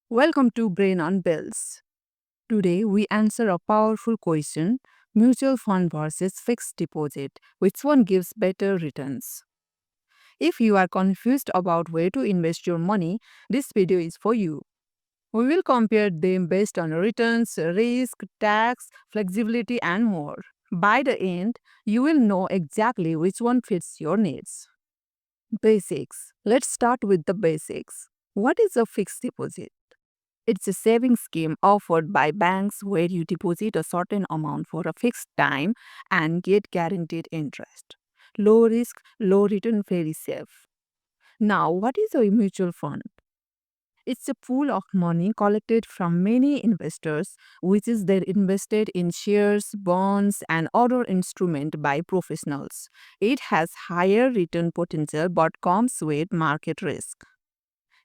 Welcome to Brain on Bills. Today we answer a powerful question: mutual fund versus fixed deposit. Which one gives better returns? If you are confused about where to invest your money, this video is for you. We will compare them based on returns, risk, tax, flexibility, and more. By the end, you will know exactly which one fits your needs. Basics. Let's start with the basics. What is a fixed deposit? It's a savings scheme offered by banks where you deposit a certain amount for a fixed time and get guaranteed interest. Low risk, low return, very safe. Now, what is a mutual fund? It's a pool of money collected from many investors, which is then invested in shares, bonds, and other instruments by professionals. It has higher return potential but comes with market risk.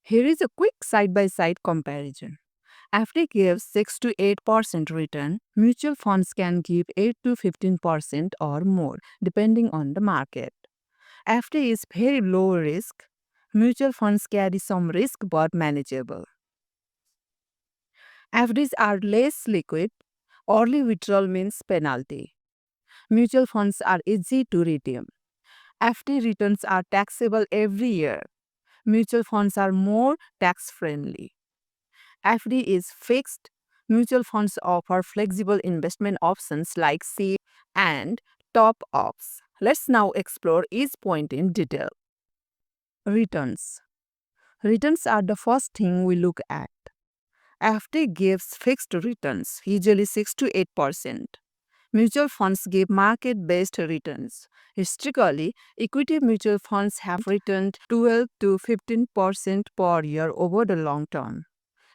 Here is a quick side by side comparison. FD gives 6 to 8% return. Mutual funds can give 8 to 15% or more, depending on the market. FD is very low risk. Mutual funds carry some risk but manageable. FDs are less liquid. Early withdrawal means penalty. Mutual funds are easy to redeem. FD returns are taxable every year. Mutual funds are more tax friendly. FD is fixed. Mutual funds offer flexible investment options like SIP and top ups. Let's now explore each point in detail. Returns. Returns are the first thing we look at. FD gives fixed returns, usually 6 to 8%. Mutual funds give market based returns. Historically, equity mutual funds have returned 12 to 15% per year over the long term.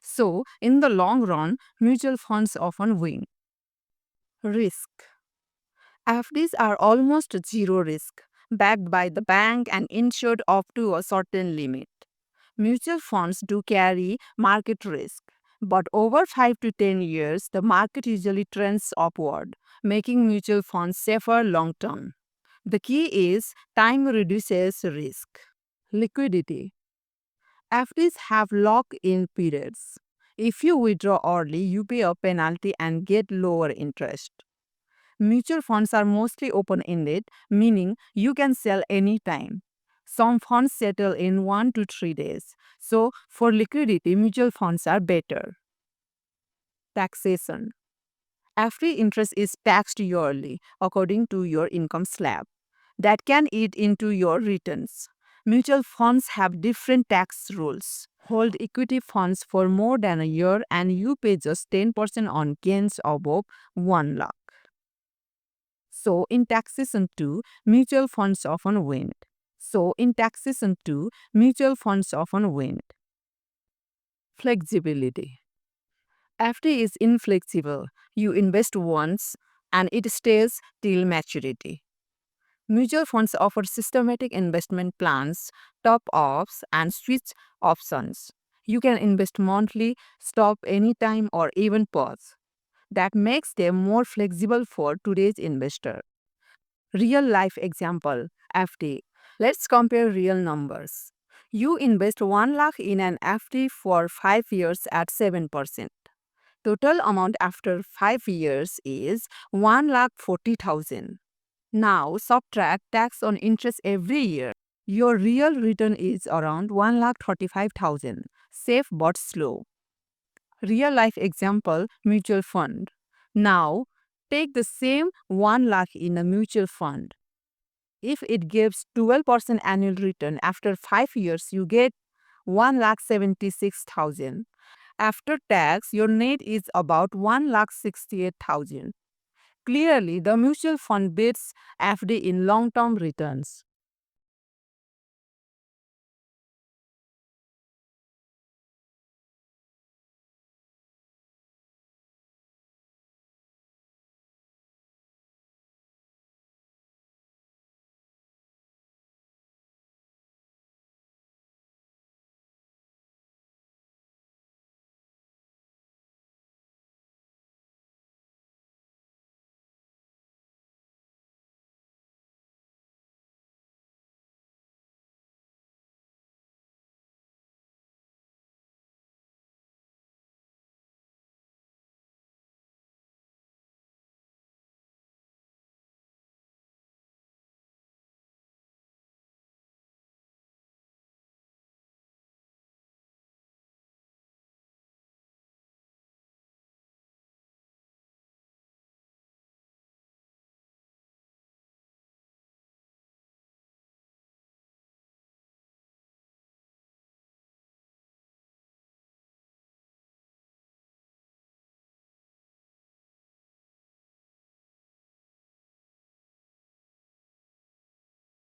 So, in the long run, mutual funds often win. Risk. FDs are almost zero risk, backed by the bank and insured up to a certain limit. Mutual funds do carry market risk, but over 5 to 10 years, the market usually trends upward, making mutual funds safer long term. The key is time reduces risk. Liquidity. FDs have lock in periods. If you withdraw early, you pay a penalty and get lower interest. Mutual funds are mostly open ended, meaning you can sell anytime. Some funds settle in 1 to 3 days. So, for liquidity, mutual funds are better. Taxation. FD interest is taxed yearly according to your income slab. That can eat into your returns. Mutual funds have different tax rules. Hold equity funds for more than a year and you pay just 10% on gains above 1 lakh. So in taxation 2, mutual funds often win. Flexibility. FD is inflexible. You invest once and it stays till maturity. Mutual funds offer systematic investment plans, top ups, and switch options. You can invest monthly, stop anytime, or even pause. That makes them more flexible for today's investor. Real life example FD. Let's compare real numbers. You invest 1 lakh in an FD for 5 years at 7%. Total amount after 5 years is 1 lakh 40,000. Now subtract tax on interest every year. Your real return is around 1,35,000. Safe but slow. Real life example mutual fund. Now take the same 1 lakh in a mutual fund. If it gives 12% annual return after 5 years, you get 1,76,000. After tax, your net is about 1,68,000. Clearly, the mutual fund beats FD in long term returns.